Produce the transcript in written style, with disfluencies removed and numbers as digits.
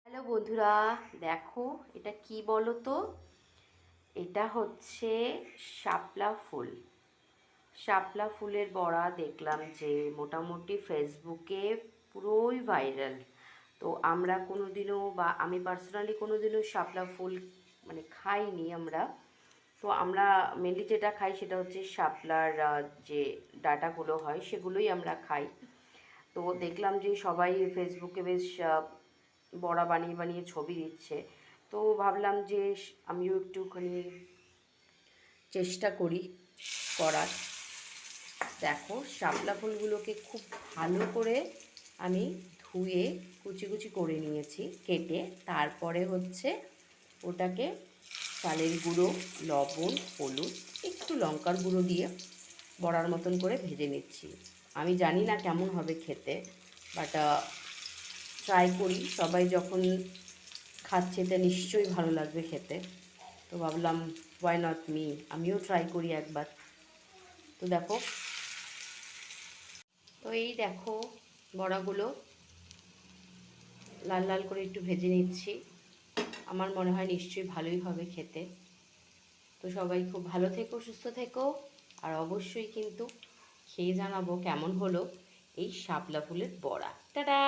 Hello বন্ধুরা, দেখো এটা কি বলো তো? এটা হচ্ছে শাপলা ফুল। শাপলা ফুলের বড়া দেখলাম যে মোটামুটি ফেসবুকে পুরোই ভাইরাল। তো আমরা কোনোদিনও বা আমি পার্সোনালি কোনোদিনও শাপলা ফুল খাইনি আমরা। তো আমরা মেনলি যেটা খাই সেটা হচ্ছে শাপলার যে ডাঁটাগুলো হয় সেগুলোই আমরা খাই। তো দেখলাম যে সবাই ফেসবুকে বেশ বড়া বানিয়ে বানিয়ে ছবি দিচ্ছে। তো ভাবলাম যে আমিও একটুখানি চেষ্টা করি করার। দেখো শাপলা ফুলগুলোকে খুব ভালো করে আমি ধুয়ে কুচি কুচি করে নিয়েছি কেটে। তারপরে হচ্ছে ওটাকে চালের গুঁড়ো, লবণ, হলুদ, একটু লঙ্কার গুঁড়ো দিয়ে বড়ার মতন করে ভেজে নিচ্ছি। আমি জানি না কেমন হবে খেতে, বাট ট্রাই করি। সবাই যখন খাচ্ছে এটা নিশ্চয়ই ভালো লাগবে খেতে। তো ভাবলাম ওয়াই নট মি, আমিও ট্রাই করি একবার। তো দেখো, তো এই দেখো বড়াগুলো লাল লাল করে একটু ভেজে নিচ্ছি। আমার মনে হয় নিশ্চয়ই ভালোই হবে খেতে। তো সবাই খুব ভালো থেকো, সুস্থ থেকো, আর অবশ্যই কিন্তু খেয়ে জানাবো কেমন হলো এই শাপলা ফুলের বড়া। টাটা।